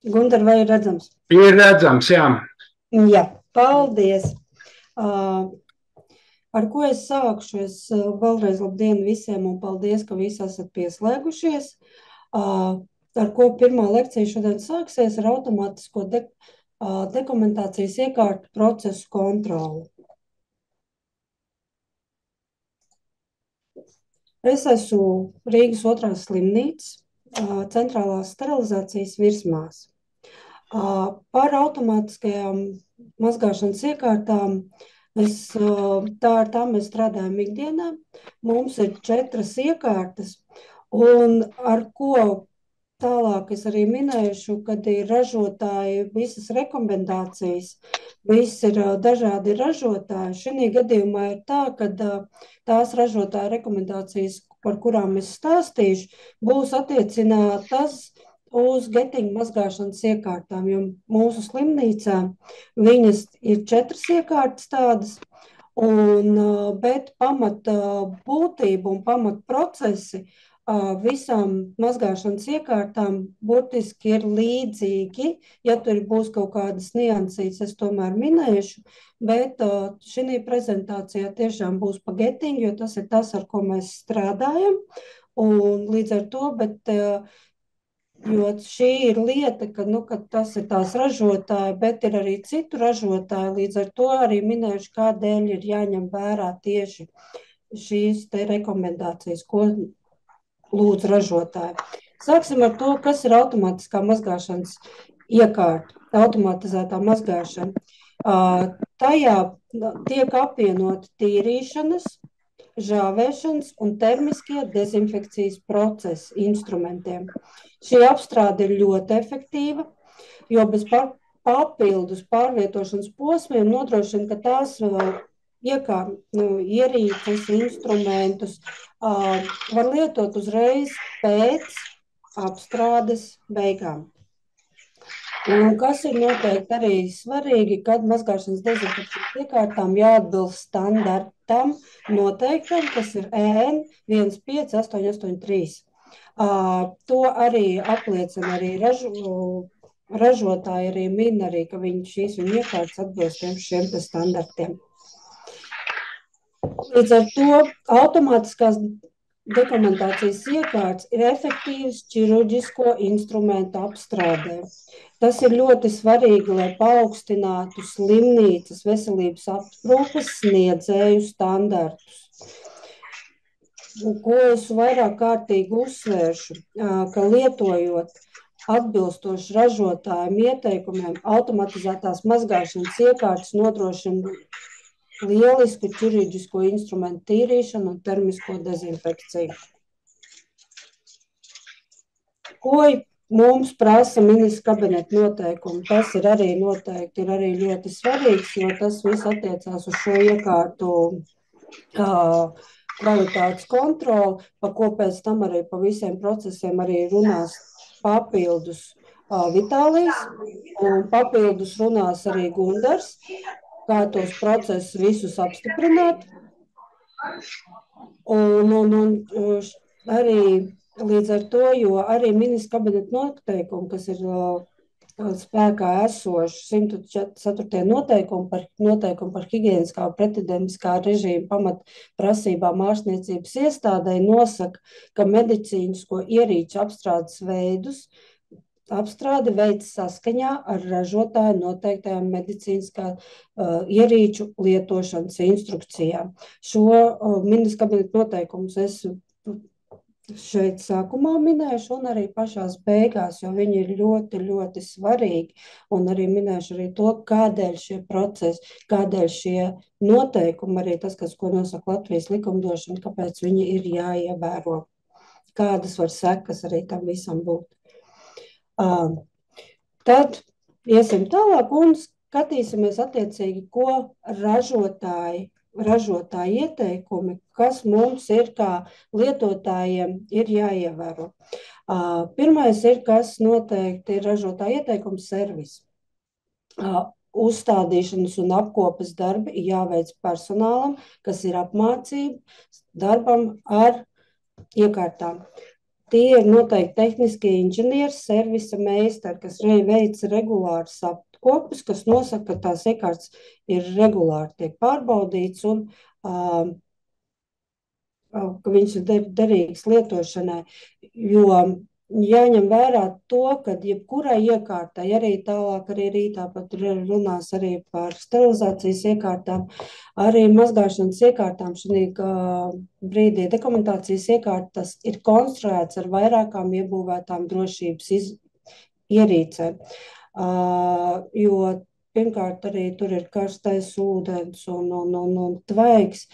Gunter, vai ir redzams? Ir redzams, jā. Jā, paldies. Uh, ar ko es sākšu? Vēlreiz labdien visiem un paldies, ka visi esat pieslēgušies. Ar ko pirmā lekcija šodien sāksies ar automātisko dokumentācijas iekārtu procesu kontroli. Es esmu Rīgas 2. slimnīcas centrālās sterilizācijas virsmās. Par automātiskajām mazgāšanas iekārtām ar tām mēs strādājam ikdienā. Mums ir 4 iekārtas, un ar ko tālāk es arī minēšu, kad ir ražotāji visas rekomendācijas, visi ir dažādi ražotāji. Šī gadījumā ir tā, ka tās ražotāja rekomendācijas, par kurām es stāstīšu, būs attiecinātas uz getiņu mazgāšanas iekārtām, jo mūsu slimnīcā viņas ir 4 iekārtas tādas, bet pamata būtība un pamata procesi visām mazgāšanas iekārtām burtiski ir līdzīgi. Ja tur būs kaut kādas niansītes, es tomēr minēšu, bet šī prezentācijā tiešām būs pa getiņu, jo tas ir tas, ar ko mēs strādājam. Un līdz ar to, jo šī ir lieta, ka tas ir tās ražotāji, bet ir arī citu ražotāji. Līdz ar to arī minēšu, kādēļ ir jāņem vērā tieši šīs te rekomendācijas, ko lūdzu ražotāji. Sāksim ar to, kas ir automātiskā mazgāšanas iekārta, automatizētā mazgāšana. Tajā tiek apvienoti tīrīšanas, žāvēšanas un termiskie dezinfekcijas procesi instrumentiem. Šī apstrāde ir ļoti efektīva, jo bez papildus pārvietošanas posmiem nodrošina, ka tās ierīces, instrumentus var lietot uzreiz pēc apstrādes beigām. Un kas ir noteikti arī svarīgi, kad mazgāšanas dezinfekcijas iekārtām jāatbilst standartam noteiktam, kas ir EN 15883. To arī apliecina arī ražotāji, arī min arī, ka šīs viņu iekārtas atbilst šiem standartiem. Līdz ar to automātiskās dokumentācijas iekārtas ir efektīvas ķirurģisko instrumentu apstrādē. Tas ir ļoti svarīgi, lai paaugstinātu slimnīcas veselības aprūpes sniedzēju standartus. Ko es vairāk kārtīgi uzsvēršu, ka lietojot atbilstoši ražotājiem ieteikumiem, automatizētās mazgāšanas iekārtas nodrošina lielisku ķirurģisko instrumentu tīrīšanu un termisko dezinfekciju. Ko mums prasa ministra kabineta noteikumi? Tas ir arī noteikti ir arī ļoti svarīgs, jo tas viss attiecās uz šo iekārtu kvalitātes kontroli, pa ko pēc tam arī pa visiem procesiem arī runās papildus Vitālijs, un papildus runās arī Gundars, kā tos procesus visus apstiprināt. Un arī līdz ar to, jo arī ministra kabineta noteikumi, kas ir spēkā esoši 104. noteikumi par higiēniskā un pretepidēmiskā režīma pamatprasībām ārstniecības iestādē nosaka, ka medicīnisko ierīču apstrādes veidus apstrāde veids saskaņā ar ražotāju noteiktajām medicīniskā ierīču lietošanas instrukcijām. Šo ministra kabineta noteikumus es šeit sākumā minēšu un arī pašās beigās, jo viņi ir ļoti, ļoti svarīgi. Un arī minēšu arī to, kādēļ šie procesi, kādēļ šie noteikumi, arī tas, ko nosaka Latvijas likumdošana, kāpēc viņi ir jāievēro, kādas var sekas arī tam visam būt. Tad iesim tālāk un skatīsimies attiecīgi, ko ražotāji ieteikumi, kas mums ir kā lietotājiem ir jāievēro. Pirmais ir, kas noteikti ir ražotāja ieteikums servis. Uzstādīšanas un apkopes darbi jāveic personālam, kas ir apmācība darbam ar iekārtām. tie ir noteikti tehniskie inženieri, servisa meistari, kas veic regulārs apkopus, kas nosaka, ka tās iekārtas ir regulāri tiek pārbaudīts un ka viņš ir derīgs lietošanai, jo jāņem vērā to, ka jebkurai iekārtai, arī tālāk arī rītā pat runās arī par sterilizācijas iekārtām, arī mazgāšanas iekārtām šī brīdī dokumentācijas iekārtas ir konstruēts ar vairākām iebūvētām drošības ierīcēm, jo pirmkārt arī tur ir karstais ūdens un tvaiks,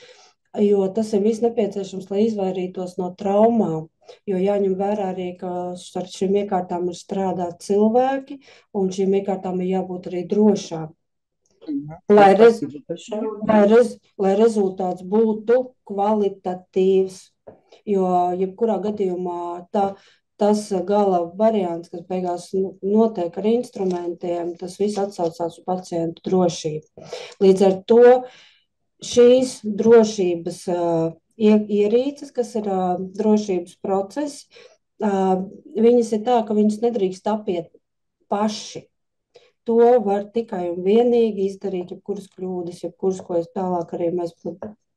jo tas ir viss nepieciešams, lai izvairītos no traumām. Jo jāņem vērā arī, ka ar šīm iekārtām ir strādāt cilvēki, un šīm iekārtām ir jābūt arī drošām. Lai rezultāts būtu kvalitatīvs, jo jebkurā gadījumā tas gala variants, kas beigās notiek ar instrumentiem, tas viss atsaucās uz pacientu drošību. Līdz ar to šīs drošības ierīces, kas ir drošības procesi, viņas ir tā, ka viņas nedrīkst apiet paši. To var tikai un vienīgi izdarīt, jebkuras kļūdas, jebkuras, ko es tālāk arī mēs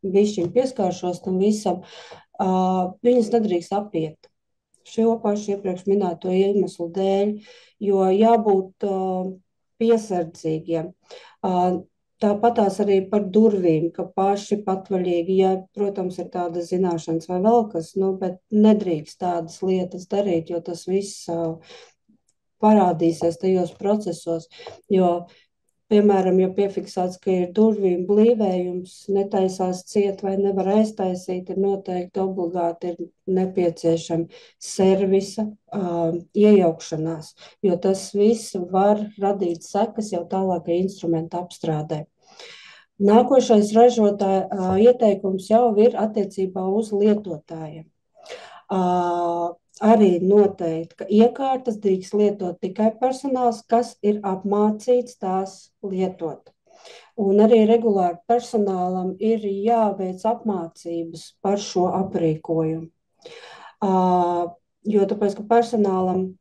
bišķiņ pieskāršos tam visam, viņas nedrīkst apiet. Šo pašu iepriekš minēto iemeslu dēļ, jo jābūt piesardzīgiem. Tāpatās arī par durvīm, ka paši patvaļīgi, ja, protams, ir tādas zināšanas vai vēl kas, bet nedrīkst tādas lietas darīt, jo tas viss parādīsies tajos procesos, jo, piemēram, ja piefiksēts, ka ir durvīm blīvējums, netaisās ciet vai nevar aiztaisīt, ir noteikti obligāti ir nepieciešama servisa iejaukšanās, jo tas viss var radīt sekas jau tālākai instrumenta apstrādē. Nākošais ražotāja ieteikums jau ir attiecībā uz lietotājiem. Arī noteikti, ka iekārtas drīkst lietot tikai personāls, kas ir apmācīts tās lietot. Un arī regulāri personālam ir jāveic apmācības par šo aprīkojumu. Jo tāpēc, ka personālam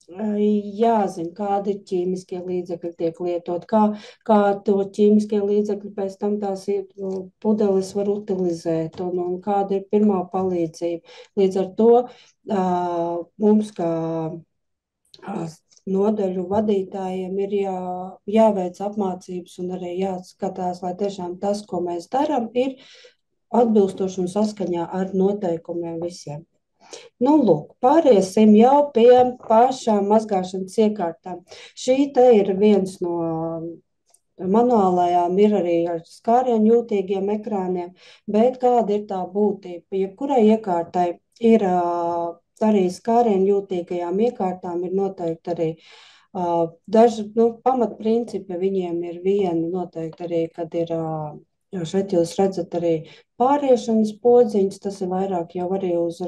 jāzina, kādi ir ķīmiskie līdzekļi tiek lietot, kā to ķīmiskie līdzekļi pēc tam tās pudeles var utilizēt un kāda ir pirmā palīdzība. Līdz ar to mums kā nodaļu vadītājiem ir jāveic apmācības un arī jāskatās, lai tiešām tas, ko mēs darām, ir atbilstoši un saskaņā ar noteikumiem visiem. Lūk, pāriesim jau pie pašām mazgāšanas iekārtām. Šī te ir viens no manuālajām, ir arī ar skārienu jūtīgiem ekrāniem, bet kāda ir tā būtība? Jebkurai iekārtai ir arī skārienu jūtīgajām iekārtām ir noteikti arī daži pamatprincipi, viņiem ir vieni noteikti arī, kad ir šeit jūs redzat arī pāriešanas podziņas, tas ir vairāk jau arī uz,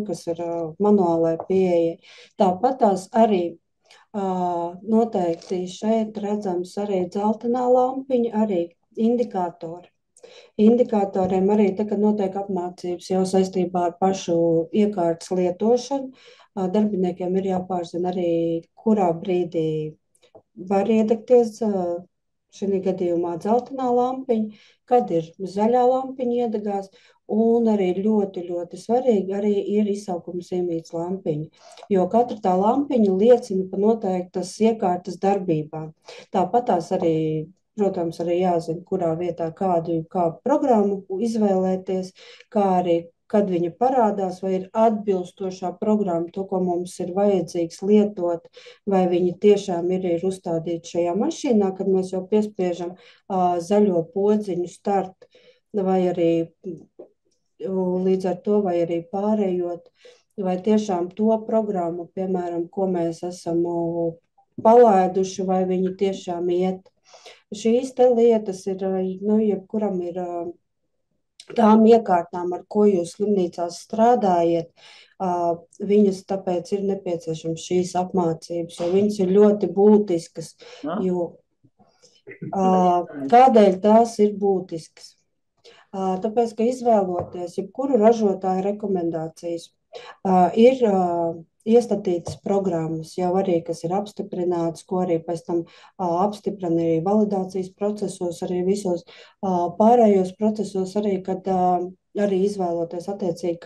kas ir manuālai pieeja. Tāpat tās arī noteikti šeit redzams arī dzeltenā lampiņa, arī indikātori. Indikātoriem arī tagad notiek apmācības jau saistībā ar pašu iekārtas lietošanu. Darbiniekiem ir jāpārzina arī, kurā brīdī var iedegties šī gadījumā dzeltenā lampiņa, kad ir zaļā lampiņa iedegās, un arī ļoti, ļoti svarīgi arī ir izsaukuma zīmītes lampiņa, jo katra tā lampiņa liecina par noteiktas iekārtas darbībām. Tāpat tās arī, protams, arī jāzina, kurā vietā kādu programmu izvēlēties, kā arī kad viņa parādās, vai ir atbilstošā programma, to, ko mums ir vajadzīgs lietot, vai viņa tiešām ir uzstādīta šajā mašīnā, kad mēs jau piespiežam zaļo podziņu start, vai arī līdz ar to, vai arī pārējot, vai tiešām to programmu, piemēram, ko mēs esam palaiduši, vai viņi tiešām iet. Šīs te lietas ir, jebkuram ir tām iekārtām, ar ko jūs slimnīcās strādājat, viņas tāpēc ir nepieciešams šīs apmācības, jo viņas ir ļoti būtiskas. Kādēļ tās ir būtiskas? Tāpēc, ka izvēloties jebkuru ražotāju rekomendācijas, Ir iestatītas programmas jau arī, kas ir apstiprinātas, ko arī pēc tam apstiprina arī validācijas procesos, arī visos pārējos procesos, arī, kad arī izvēloties attiecīgi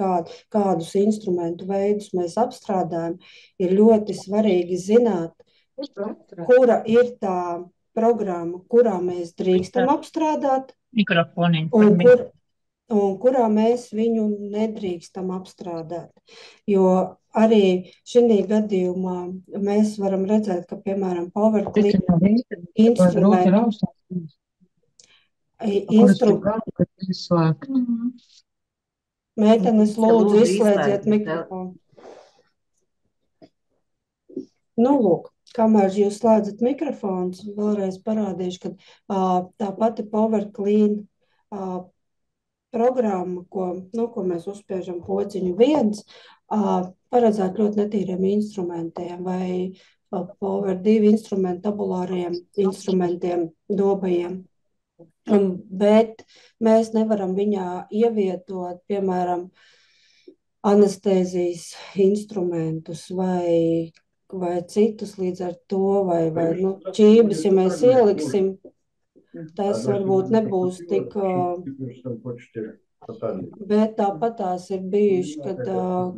kādus instrumentu veidus mēs apstrādājam, ir ļoti svarīgi zināt, kura ir tā programma, kurā mēs drīkstam apstrādāt, un kurā mēs viņu nedrīkstam apstrādāt. Jo arī šī gadījumā mēs varam redzēt, ka, piemēram, PowerClean Meitenes, lūdzu, izslēdziet mikrofonu. Nu, lūk, kamēr jūs slēdzat mikrofons, vēlreiz parādīšu, ka tā pati PowerClean programma, ko mēs uzspiežam pociņu viens, paredzēt ļoti netīriem instrumentiem vai Power 2 instrumentu, tabulāriem instrumentiem, dobajiem. Bet mēs nevaram viņā ievietot, piemēram, anestēzijas instrumentus vai citus līdz ar to, vai ķības, ja mēs ieliksim, tas varbūt nebūs tik, bet tāpat tās ir bijuši,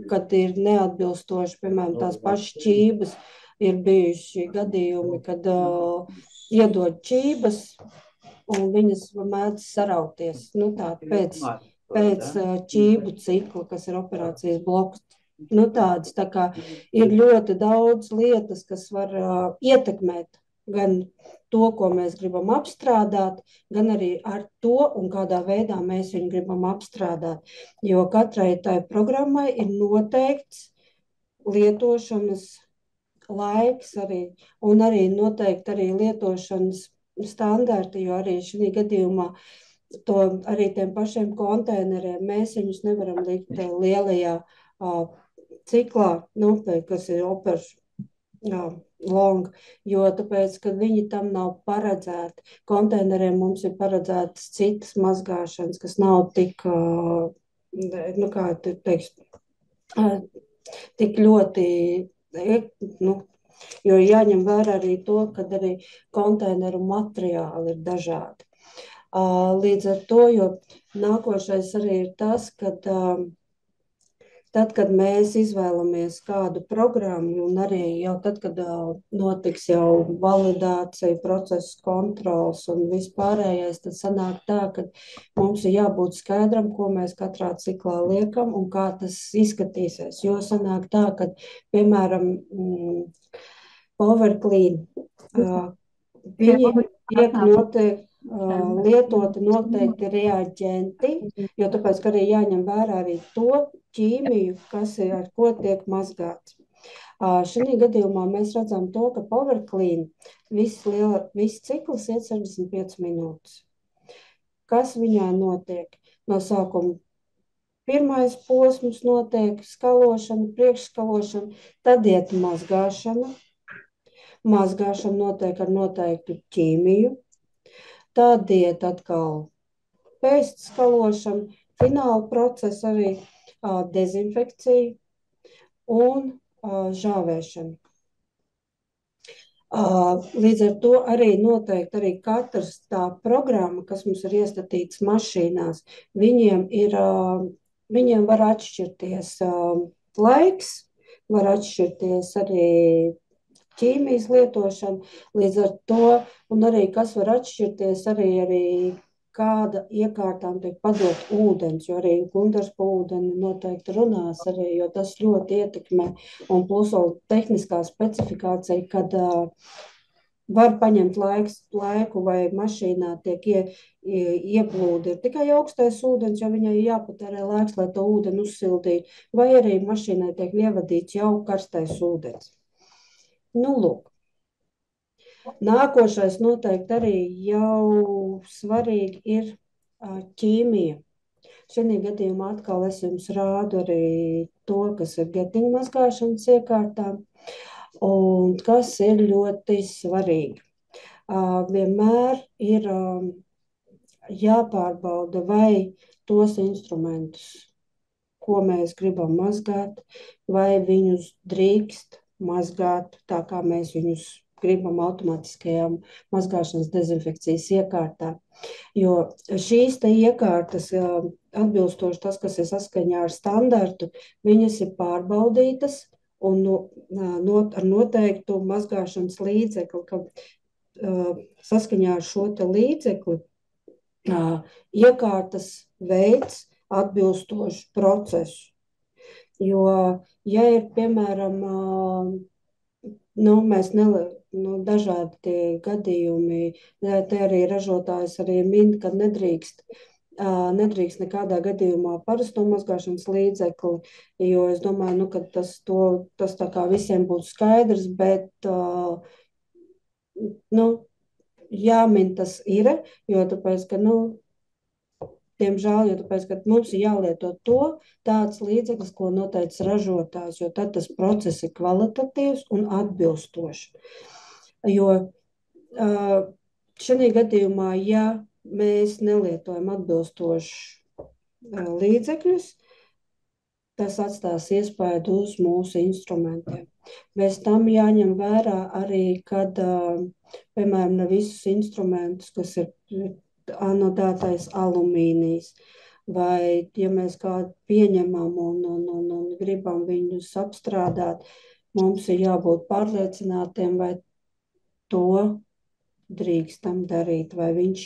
kad ir neatbilstoši, piemēram, tās pašas ķības, ir bijuši gadījumi, kad iedod ķības, un viņas mēdz sarauties, pēc ķību cikla, kas ir operācijas bloks. Tādas, tā kā ir ļoti daudz lietas, kas var ietekmēt gan to, ko mēs gribam apstrādāt, gan arī ar to, un kādā veidā mēs viņu gribam apstrādāt. Jo katrai tai programmai ir noteikts lietošanas laiks arī, un arī noteikti arī lietošanas standarti, jo arī šī gadījumā arī tiem pašiem konteineriem mēs viņus nevaram likt lielajā ciklā, kas ir opers long, jo tāpēc, ka viņi tam nav paredzēti. Konteineriem mums ir paredzētas citas mazgāšanas, kas nav tik, kā teiks, tik ļoti, jo jāņem vērā arī to, ka arī konteineru materiāli ir dažādi. Līdz ar to, jo nākošais arī ir tas, kad tad, kad mēs izvēlamies kādu programmu, un arī jau tad, kad notiks jau validācija, procesa kontrols un vispārējais, tad sanāk tā, ka mums ir jābūt skaidram, ko mēs katrā ciklā liekam un kā tas izskatīsies. Jo sanāk tā, ka, piemēram, PowerClean, viņi tiek noteikti lietoti noteikti reaģenti, jo tāpēc, ka arī jāņem vērā arī to ķīmiju, kas ir ar ko tiek mazgāts. Šī gadījumā mēs redzam to, ka PowerClean viss cikls iet 65 minūtes. Kas viņā notiek? No sākuma pirmais posms notiek skalošana, priekšskalošana, tad iet mazgāšana. Mazgāšana notiek ar noteiktu ķīmiju. Tad iet atkal pēstskalošana, fināla procesa arī dezinfekcija un žāvēšana. Līdz ar to arī noteikti arī katrs tā programma, kas mums ir iestatīts mašīnās, viņiem var atšķirties laiks, var atšķirties arī ķīmijas lietošana, līdz ar to, un arī kas var atšķirties, arī kāda iekārtām tiek padot ūdens, jo arī Gundars pa ūdeni noteikti runās arī, jo tas ļoti ietekmē, un plus vēl tehniskā specifikācija, kad var paņemt laiku vai mašīnā tiek ieplūdi ir tikai augstais ūdens, jo viņai jāpatērē laiks, lai to ūdeni uzsildītu, vai arī mašīnai tiek ievadīts jau karstais ūdens. Lūk. Nākošais noteikti arī jau svarīgi ir ķīmija. Šī gadījumā atkal es jums rādu arī to, kas ir getiņu mazgāšanas iekārtām un kas ir ļoti svarīgi. Vienmēr ir jāpārbauda, vai tos instrumentus, ko mēs gribam mazgāt, vai viņus drīkst mazgāt tā, kā mēs viņus gribam automātiskajām mazgāšanas dezinfekcijas iekārtā. Jo šīs te iekārtas, atbilstoši tas, kas ir saskaņā ar standartu, viņas ir pārbaudītas un ar noteiktu mazgāšanas līdzekli, ka saskaņā ar šo te līdzekli iekārtas veids atbilstošu procesu. Jo, ja ir, piemēram, mēs dažādi tie gadījumi, te arī ražotājs arī min, ka nedrīkst nekādā gadījumā parasto mazgāšanas līdzekli, jo es domāju, ka tas tā kā visiem būtu skaidrs, bet jāmin tas ir, jo tāpēc, ka, diemžēl, jo tāpēc, ka mums ir jālieto tāds līdzeklis, ko noteicis ražotājs, jo tad tas process ir kvalitatīvs un atbilstošs. Jo šajā gadījumā, ja mēs nelietojam atbilstošus līdzekļus, tas atstās iespaidu uz mūsu instrumentiem. Bez tam jāņem vērā arī, kad, piemēram, ne visus instrumentus, kas ir anodētais alumīnijs, vai, ja mēs kādu pieņemam un gribam viņus apstrādāt, mums ir jābūt pārliecinātiem, vai to drīkstam darīt, vai viņš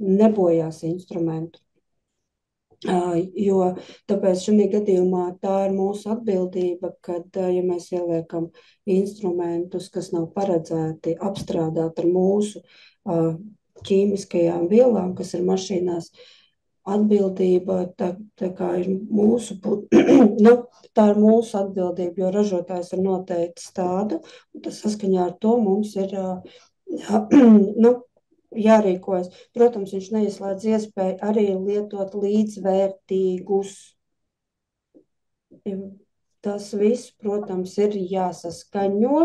nebojās instrumentu. Jo tāpēc šajā gadījumā tā ir mūsu atbildība, kad, ja mēs ieliekam instrumentus, kas nav paredzēti apstrādāt ar mūsu ķīmiskajām vielām, kas ir mašīnās, atbildība, tā kā ir mūsu, tā ir mūsu atbildība, jo ražotājs ir noteicis tādu, un tas saskaņā ar to mums ir jārīkojas. Protams, viņš neizslēdz iespēju arī lietot līdzvērtīgus. Tas viss, protams, ir jāsaskaņo,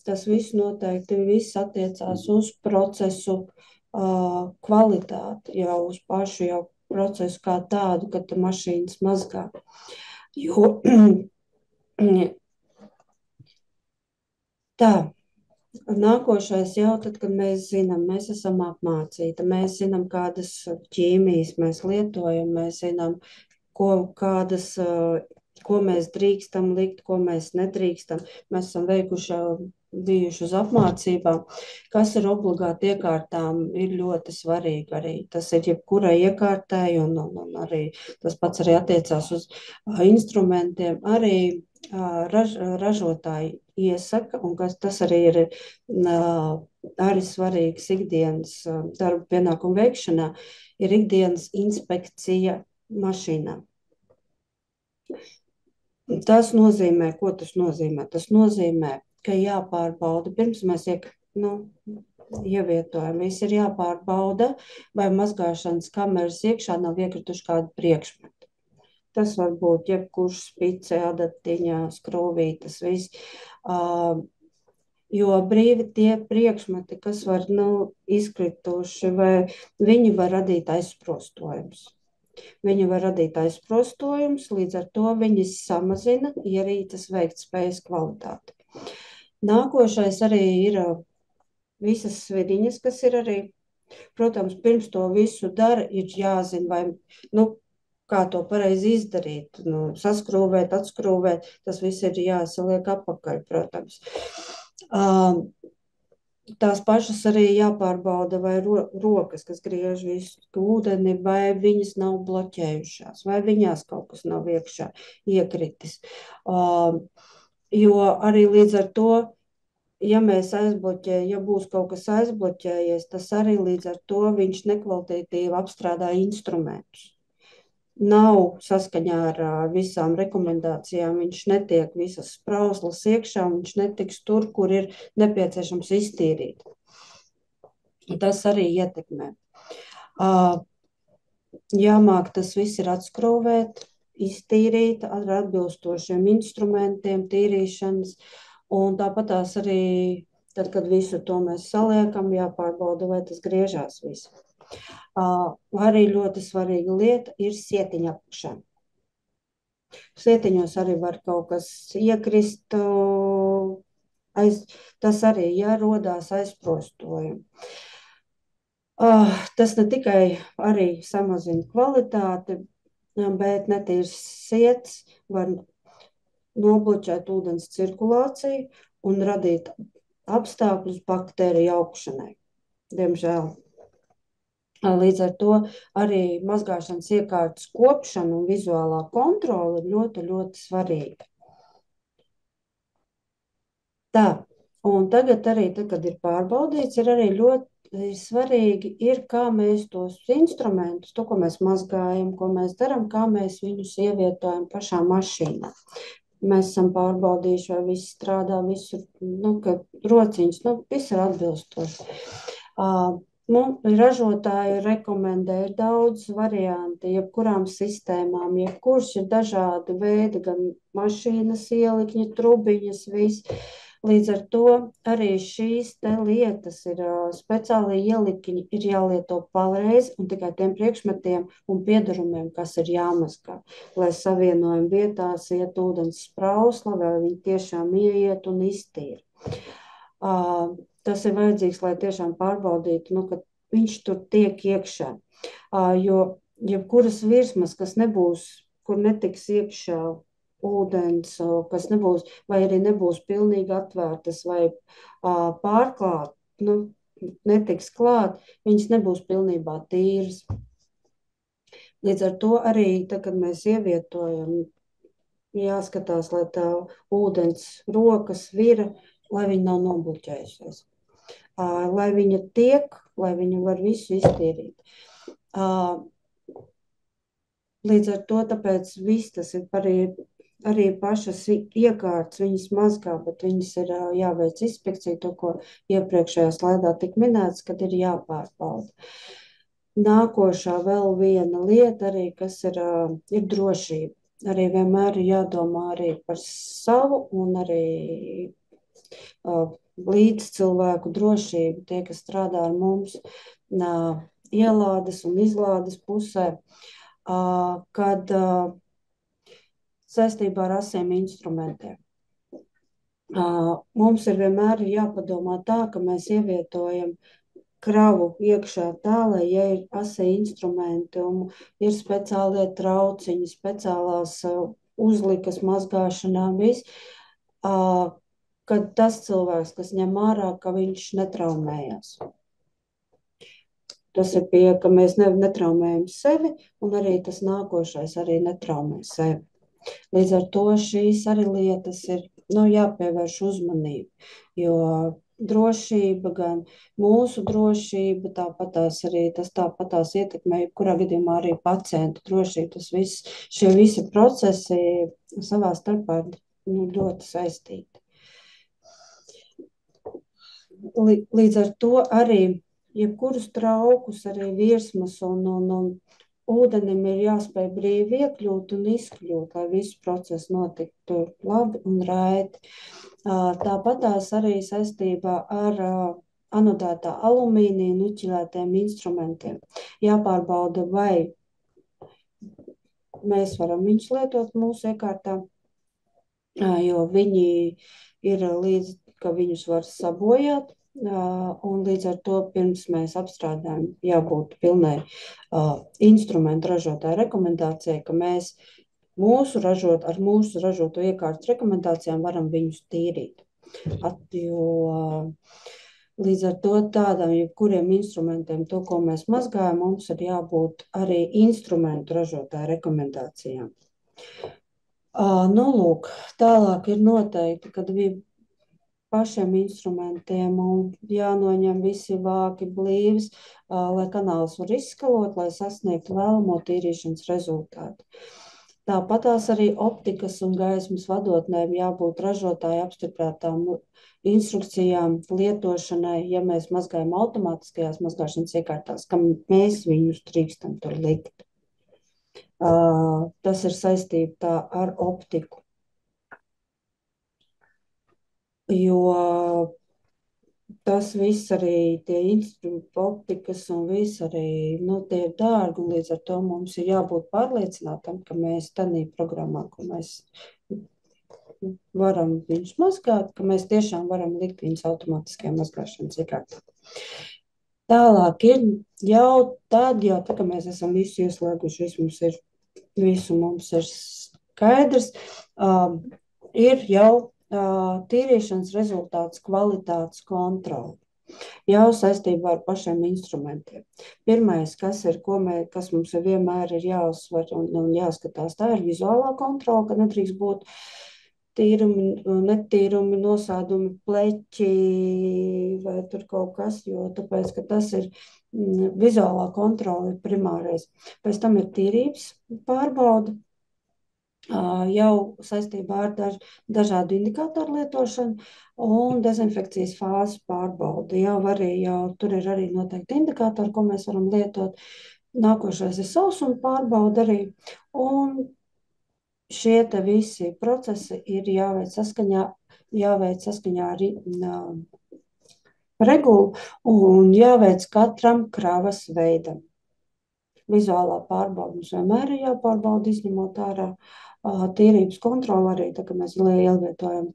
tas viss noteikti attiecās uz procesu kvalitāti, jau uz pašu jau procesu kā tādu, kad mašīnas mazgā. Jo tā, nākošais jau tad, kad mēs zinām, mēs esam apmācīti, mēs zinām, kādas ķīmijas mēs lietojam, mēs zinām, ko mēs drīkstam likt, ko mēs nedrīkstam. Mēs esam bijuši uz apmācībām, kas ir obligāti iekārtām, ir ļoti svarīgi arī. Tas ir jebkurai iekārtai, un arī tas pats arī attiecās uz instrumentiem. Arī ražotāji iesaka, un tas arī ir arī svarīgs ikdienas darba pienākumu veikšanā, ir ikdienas inspekcija mašīnām. Tas nozīmē, ko tas nozīmē? Tas nozīmē, ka jāpārbauda, pirms mēs ievietojam, viss ir jāpārbauda, vai mazgāšanas kameras iekšā nav iekrituši kādi priekšmeti. Tas var būt jebkurš spice, adatiņa, skrūvītas, viss. Jo brīvi tie priekšmeti, kas var izkrituši, vai viņi var radīt aizsprostojumus. Viņi var radīt aizsprostojumus, līdz ar to viņi samazina ierīces veiktspējas kvalitāti. Nākošais arī ir visas svidiņas, kas ir arī, protams, pirms to visu dara, ir jāzina, vai, kā to pareizi izdarīt, saskrūvēt, atskrūvēt, tas viss ir jāsaliek apakaļ, protams. Tās pašas arī jāpārbauda, vai rokas, kas griež visu ūdeni, vai viņas nav bloķējušās, vai viņās kaut kas nav iekšā iekritis. Jo arī līdz ar to, ja mēs aizbloķējam, ja būs kaut kas aizbloķējies, tas arī līdz ar to viņš nekvalitatīvi apstrādā instrumentus. Nav saskaņā ar visām rekomendācijām, viņš netiek visas sprauslas iekšā, viņš netiks tur, kur ir nepieciešams iztīrīt. Tas arī ietekmē. Jāmāk tas viss ir atskrūvēt, iztīrīt ar atbilstošiem instrumentiem, tīrīšanas, un tāpat tās arī, tad, kad visu to mēs saliekam, jāpārbauda, vai tas griežās visu. Arī ļoti svarīga lieta ir sietiņa apakšā. Sietiņos arī var kaut kas iekrist, aiz, tas arī, ja rodās aizprostojumi. Tas ne tikai arī samazina kvalitāti, bet netīrs siets var nobloķēt ūdens cirkulāciju un radīt apstākļus baktēriju augšanai. Diemžēl. Līdz ar to arī mazgāšanas iekārtas kopšana un vizuālā kontrole ir ļoti, ļoti svarīga. Tā, un tagad arī, kad ir pārbaudīts, ir arī ļoti svarīgi, kā mēs tos instrumentus, to, ko mēs mazgājam, ko mēs darām, kā mēs viņus ievietojam pašā mašīnā. Mēs esam pārbaudījuši, vai viss strādā, visur, ka rociņas, viss ir atbilstoši. Ražotāji rekomendē, ir daudz varianti, jebkurām sistēmām, jebkurš ir dažādi veidi, gan mašīnas ielikņi, trubiņas, viss. Līdz ar to arī šīs te lietas ir speciāli ielikņi, ir jālieto pareizi un tikai tiem priekšmetiem un piedarumiem, kas ir jāmazgā, lai savienojuma vietās iet ūdens sprausla, vai viņi tiešām ieiet un iztīra. Tas ir vajadzīgs, lai tiešām pārbaudītu, ka viņš tur tiek iekšā. Jo jebkuras virsmas, kas nebūs, kur netiks iekšā ūdens, kas nebūs, vai arī nebūs pilnīgi atvērtas vai pārklāt, netiks klāt, viņas nebūs pilnībā tīras. Līdz ar to arī, kad mēs ievietojam, jāskatās, lai tā ūdens rokas vira, lai viņa nav nobloķējusies. Lai viņa tiek, lai viņa var visu iztīrīt. Līdz ar to, tāpēc viss tas ir arī pašas iekārtas, viņas mazgā, bet viņas ir jāveic inspekcija, to, ko iepriekšējā slaidā tik minēts, kad ir jāpārbauda. Nākošā vēl viena lieta arī, kas ir drošība. Arī vienmēr ir jādomā arī par savu un arī līdz cilvēku drošību, tie, kas strādā ar mums ielādes un izlādes pusē, kad saistībā ar asiem instrumentiem. Mums ir vienmēr jāpadomā tā, ka mēs ievietojam kravu iekšā tā, lai, ja ir asie instrumenti un ir speciālie trauciņi, speciālās uzlikas mazgāšanā, viss, kad tas cilvēks, kas ņem ārā, ka viņš netraumējas. Tas ir ka mēs netraumējam sevi, un arī tas nākošais arī netraumē sevi. Līdz ar to šīs arī lietas ir jāpievērš uzmanību, jo drošība, gan mūsu drošība, tāpatās ietekmē, kurā gadījumā arī pacientu drošība. Šie visi procesi savā starpā ļoti saistīti. Līdz ar to arī jebkurus traukus, arī virsmas un ūdenim ir jāspēj brīvi iekļūt un izkļūt, lai visu procesu notiktu labi un raiti. Tāpatās arī saistībā ar anodētā alumīnija nuķilētiem instrumentiem. Jāpārbauda, vai mēs varam viņus lietot mūsu iekārtā, jo viņi ir līdz, ka viņus var sabojāt, un līdz ar to pirms mēs apstrādājam jābūt pilnai instrumentu ražotāju rekomendācijai, ka mēs ar mūsu ražoto iekārtas rekomendācijām varam viņus tīrīt. Jo līdz ar to tādām jebkuriem instrumentiem, to, ko mēs mazgājam, mums ir jābūt arī instrumentu ražotāju rekomendācijām. Lūk, tālāk ir noteikti, kad pašiem instrumentiem un jānoņem visi vāki blīvis, lai kanāls var izskalot, lai sasniegtu vēlamo tīrīšanas rezultātu. Tāpatās arī optikas un gaismas vadotnēm jābūt ražotāju apstiprinātām instrukcijām lietošanai, ja mēs mazgājam automātiskajās mazgāšanas iekārtās, kam mēs viņus drīkstam tur likt. Tas ir saistība ar optiku. Jo tas viss arī tie instrumenti, optikas un viss arī, tie ir dārgi, un līdz ar to mums ir jābūt pārliecinātam, ka mēs tādā programmā, ko mēs varam viņus mazgāt, ka mēs tiešām varam likt viņus automātiskajā mazgāšanas iekārtā. Tālāk ir jau tad, kad mēs esam visu ieslēguši, visu mums ir skaidrs, ir jau tīrīšanas rezultāts kvalitātes kontrole. Jau saistībā ar pašiem instrumentiem. Pirmais, kas mums vienmēr ir jāuzsver un jāskatās, tā ir vizuālā kontrole, ka nedrīkst būt tīrumi, netīrumi, nosādumi, pleķi vai tur kaut kas, jo tāpēc, ka tas ir vizuālā kontrole ir primārais. Pēc tam ir tīrības pārbauda, jau saistībā ar dažādu indikātoru lietošanu un dezinfekcijas fāzes pārbaudi. Tur ir arī noteikti indikātori, ko mēs varam lietot. Nākošais ir sausuma pārbauda arī. Un šie visi procesi ir jāveic saskaņā ar regulu un jāveic katram kravas veidam. Vizuālā pārbauda mums vienmēr ir jāpārbauda, izņemot ārā tīrības kontroli arī, tā kā mēs ievietojam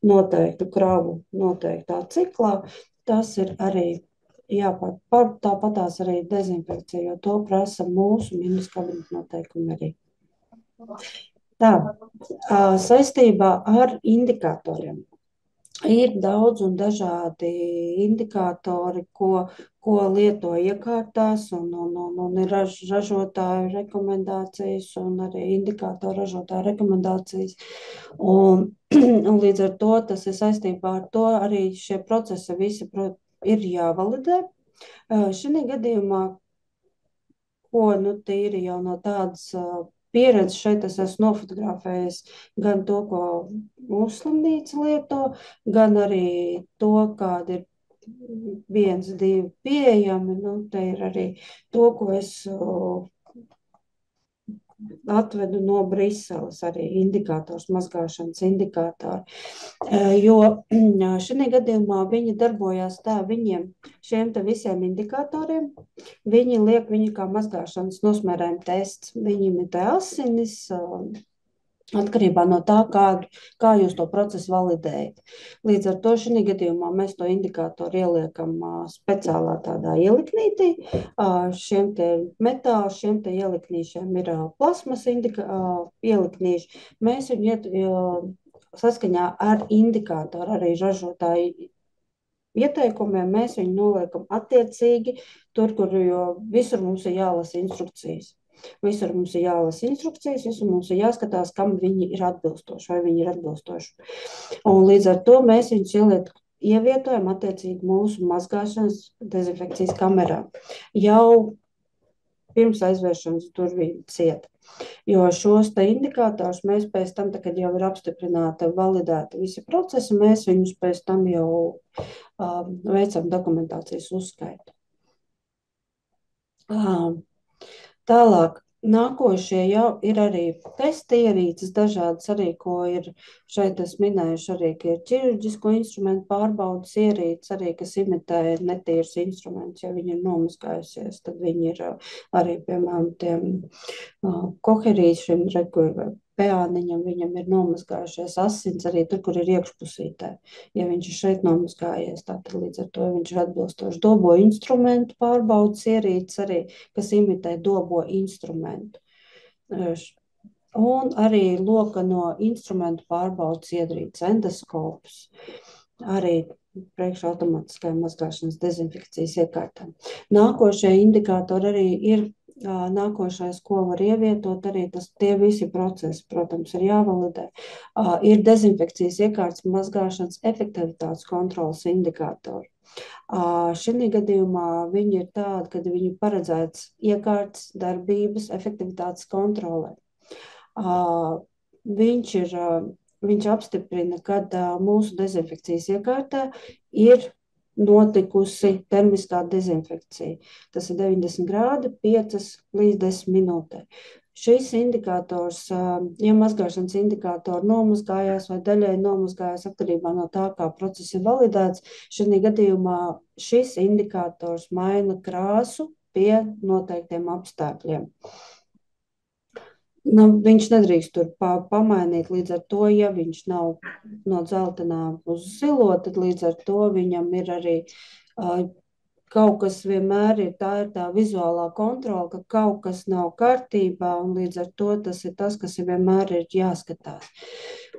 noteiktu kravu noteiktā ciklā. Tas ir arī tāpatās arī dezinfekcija, jo to prasa mūsu ministrs kabineta noteikumi arī. Tā, saistībā ar indikatoriem. Ir daudz un dažādi indikātori, ko lieto iekārtās, un ir ražotāju rekomendācijas, un arī indikātoru ražotāju rekomendācijas. Un līdz ar to tas ir saistībā ar to arī šie procesi visi ir jāvalidē. Šī gadījumā, ko tīri jau no tādas pieredze šeit es esmu nofotografējis gan to, ko mūsu slimnīca lieto, gan arī to, kāda ir 1, 2 pieejami. Te ir arī to, ko es atvedu no Briseles, arī indikators, mazgāšanas indikātori. Jo šī gadījumā viņi darbojās tā, šiem visiem indikatoriem, viņi liek viņu kā mazgāšanas nosmērējuma tests. Viņi imitē asinis, atkarībā no tā, kā jūs to procesu validējat. Līdz ar to šī gadījumā mēs to indikātoru ieliekam speciālā tādā ieliknītī. Šiem te metāli, šiem te ieliknīšiem ir plasmas ieliknīši. Mēs viņu saskaņā ar indikātoru arī ražotāju ieteikumiem, mēs viņu noliekam attiecīgi tur, jo visur mums ir jālasa instrukcijas. Visur mums ir jālasa instrukcijas, visur mums ir jāskatās, kam viņi ir atbilstoši, vai viņi ir atbilstoši. Un līdz ar to mēs viņus ievietojam attiecīgi mūsu mazgāšanas dezinfekcijas kamerā. Jau pirms aizvēršanas durvīm ciet. Jo šos indikātorus mēs pēc tam, kad jau ir apstiprināta, validēta visi procesi, mēs viņus pēc tam jau veicam dokumentācijas uzskaitu. Tālāk, nākošie jau ir arī testa ierīces dažādas arī, ko ir šeit es minējuši arī, ka ir ķirurģisko instrumentu pārbaudas ierīces arī, kas imitē netīrus instrumentus. Ja viņi ir nomazgājusies, tad viņi ir arī, piemēram, tiem koherīšiem, peāniņam, viņam ir nomazgājušies asins arī tur, kur ir iekšpusītē. Ja viņš ir šeit nomazgājies, tad līdz ar to viņš ir atbilstoši. Dobo instrumentu pārbaudas ierīces arī, kas imitē dobo instrumentu. Un arī loka no instrumentu pārbaudas ierīces, endoskops, arī priekš automātiskajām mazgāšanas dezinfekcijas iekārtām. Nākošie indikātori arī ir. Nākošais, ko var ievietot, arī tie visi procesi, protams, ir jāvalidē. Ir dezinfekcijas iekārtas mazgāšanas efektivitātes kontrolas indikātori. Šī gadījumā viņi ir tādi, kad viņi paredzēts iekārtas darbības efektivitātes kontrolē. Viņš apstiprina, kad mūsu dezinfekcijas iekārtā ir notikusi termiskā dezinfekcija. Tas ir 90 grādi, 5 līdz 10 minūtē. Šis indikators, ja mazgāšanas indikātori nomazgājās vai daļēji nomazgājās atkarībā no tā, kā process ir validēts, šajā gadījumā šis indikators maina krāsu pie noteiktiem apstākļiem. Nu, viņš nedrīkst tur pamainīt, līdz ar to, ja viņš nav no dzeltenā uz zilo, tad līdz ar to viņam ir arī kaut kas vienmēr ir tā vizuālā kontrola, ka kaut kas nav kārtībā, un līdz ar to tas ir tas, kas vienmēr ir jāskatās.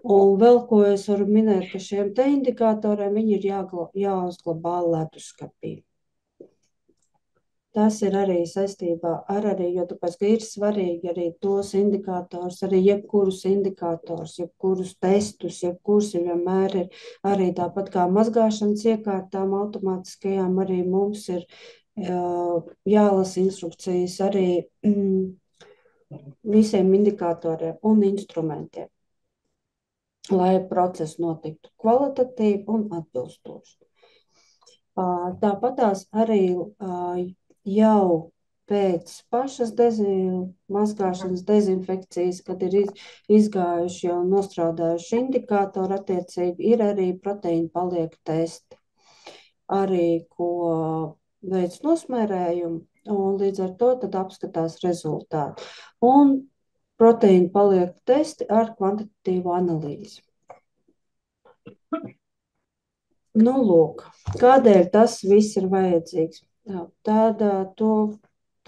Un vēl ko es varu minēt, ka šiem te indikatoriem viņi ir jāuzglabā leduskapī. Tas ir arī saistībā ar jo tāpēc, ka ir svarīgi arī tos indikātors, arī jebkurus indikātors, jebkurus testus, jebkurus vienmēr ir arī tāpat kā mazgāšanas iekārtām automātiskajām, arī mums ir jālasa instrukcijas arī visiem indikatoriem un instrumentiem, lai process notiktu kvalitatīvi un atbilstoši. Tāpatās arī jau pēc pašas mazgāšanas dezinfekcijas, kad ir izgājuši un nostrādājuši indikātori attiecīgi, ir arī proteīna palieku testi, arī ko veids nosmērējumu, un līdz ar to tad apskatās rezultāti. Un proteīna palieku testi ar kvantitatīvu analīzi. Nu, lūk, kādēļ tas viss ir vajadzīgs?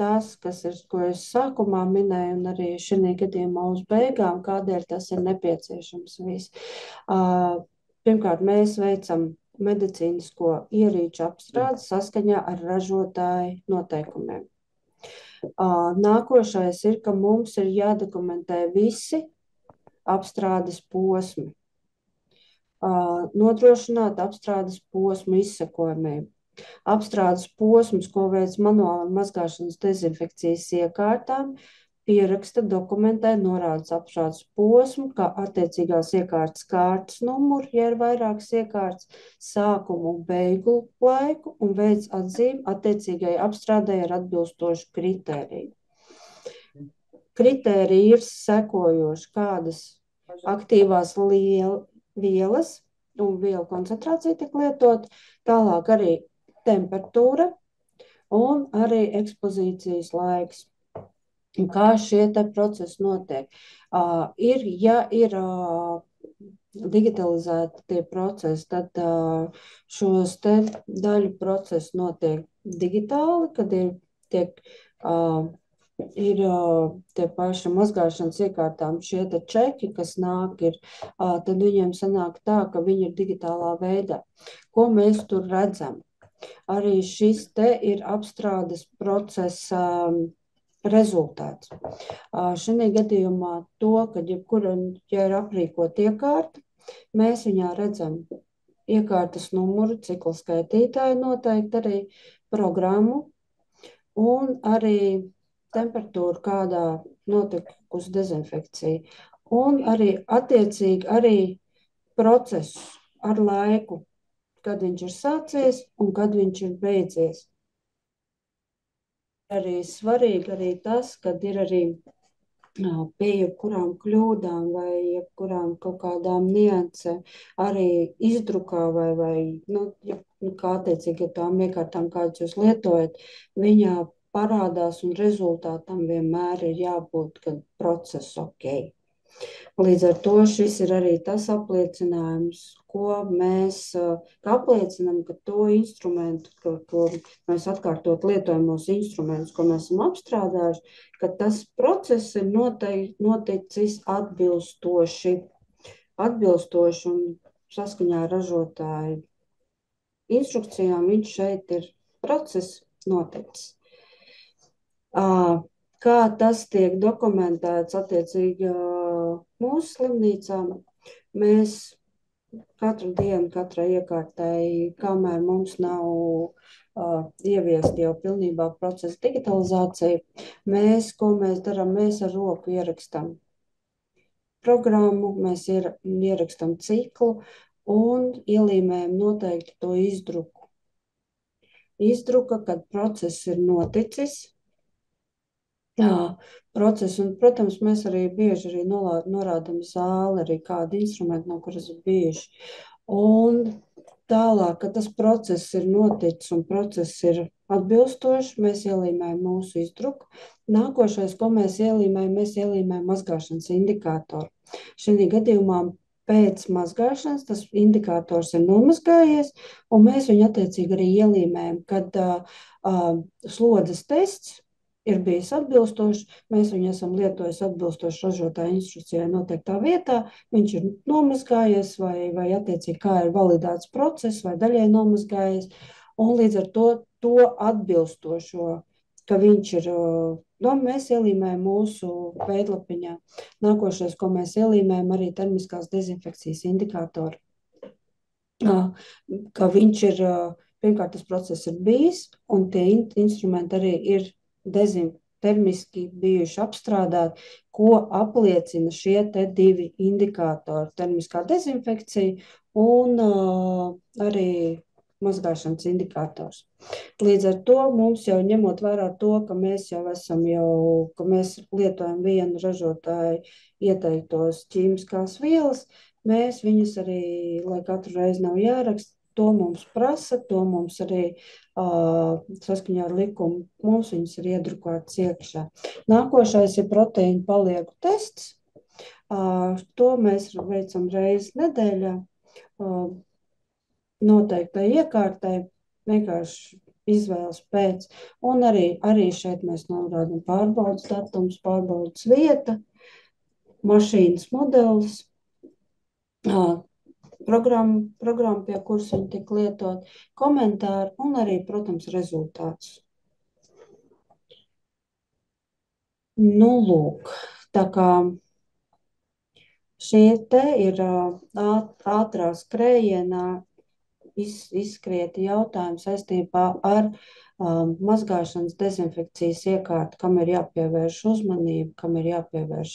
Tas, ko es sākumā minēju, un arī šajā gadījumā uz beigām, kādēļ tas ir nepieciešams viss. Pirmkārt, mēs veicam medicīnisko ierīču apstrādi saskaņā ar ražotāju noteikumiem. Nākošais ir, ka mums ir jādokumentē visi apstrādes posmi. Nodrošināt apstrādes posmu izsekojamību. Apstrādes posms, ko veic manuāla mazgāšanas dezinfekcijas iekārtām, pieraksta, dokumentē, norāda apstrādes posmu, kā attiecīgās iekārtas kārtas numuru, ja ir vairākas iekārtas, sākumu un beigu laiku un veic atzīmi attiecīgai apstrādē ar atbilstošu kritēriju. Kritēriji ir sekojoši, kādas aktīvās vielas un vielu koncentrācija tiek lietot, tālāk arī temperatūra un arī ekspozīcijas laiks. Un kā šie te procesi notiek? Ja ir digitalizēti tie procesi, tad šos te daļu procesi notiek digitāli, kad ir tie paši mazgāšanas iekārtām šie te čeki, kas nāk, tad viņiem sanāk tā, ka viņi ir digitālā veidā. Ko mēs tur redzam? Arī šis te ir apstrādes procesa rezultāts. Šajā gadījumā to, ka ja ir aprīkot iekārta, mēs viņā redzam iekārtas numuru, ciklu skaitītāju noteikti arī programmu un arī temperatūru, kādā notikusi dezinfekcija. Un arī attiecīgi arī procesus ar laiku, kad viņš ir sācies un kad viņš ir beidzies. Arī svarīgi arī tas, kad ir arī pie jebkurām kļūdām vai jebkurām kaut kādām niansēm arī izdrukā vai kā attiecīgi tām iekārtām, kādas jūs lietojat, viņā parādās un rezultātam vienmēr ir jābūt, kad process ok. Līdz ar to šis ir arī tas apliecinājums, ko mēs apliecinām, ka to instrumentu, ko mēs atkārtot lietojamos instrumentus, ko mēs esam apstrādājuši, ka tas process ir noticis atbilstoši un saskaņā ar ražotāju instrukcijām viņš šeit ir process noticis. Kā tas tiek dokumentēts attiecīgi mūsu slimnīcām, mēs katru dienu, katrai iekārtai, kamēr mums nav ieviest jau pilnībā procesa digitalizācija, ko mēs darām, mēs ar roku ierakstam programmu, mēs ierakstam ciklu un ielīmējam noteikti to izdruku. Izdruka, kad process ir noticis, procesu. Un, protams, mēs arī bieži arī norādām zāli, arī kādu instrumentu, no kuras ir bijuši. Un tālāk, kad tas process ir noticis un process ir atbilstošs, mēs ielīmējam mūsu izdruku. Nākošais, ko mēs ielīmējam mazgāšanas indikātoru. Šī gadījumā pēc mazgāšanas tas indikators ir nomazgājies, un mēs viņu attiecīgi arī ielīmējam, kad slodzes tests ir bijis atbilstošs, mēs viņu esam lietojuši atbilstoši ražotāja instrukcijai noteiktā vietā, viņš ir nomazgājies vai attiecīgi kā ir validēts process vai daļai nomazgājies, un līdz ar to atbilstošo, ka viņš ir, mēs ielīmējam mūsu veidlapiņā. Nākošais, ko mēs ielīmējam, arī termiskās dezinfekcijas indikātori, ka viņš ir, pirmkārt, tas process ir bijis, un tie instrumenti arī ir termiski bijuši apstrādāti, ko apliecina šie te divi indikātori - termiskā dezinfekcija un arī mazgāšanas indikators. Līdz ar to mums jau ņemot vērā to, ka mēs jau esam ka mēs lietojam vienu ražotāju ieteiktos ķīmiskās vielas, mēs viņus arī, lai katru reizi nav jāraksta, to mums prasa, to mums arī saskaņā ar likumu, mums viņas ir iedrukātas iekšā. Nākošais ir proteīnu paliegu tests. To mēs veicam reizi nedēļā noteiktai iekārtai, vienkārši izvēles pēc. Un arī šeit mēs norādām pārbaudas datums, pārbaudas vieta, mašīnas modelis, programma, pie kuras viņi tiek lietot, komentāri un arī, protams, rezultāts. Nu, lūk, tā kā šie te ir ātrā skrējienā izskrieti jautājumi saistībā ar mazgāšanas dezinfekcijas iekārtu, kam ir jāpievērš uzmanība, kam ir jāpievērš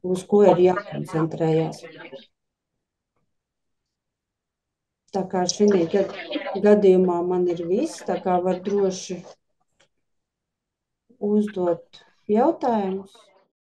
uz ko ir jākoncentrējās. Tā kā šī gadījumā man ir viss, tā kā var droši uzdot jautājumus.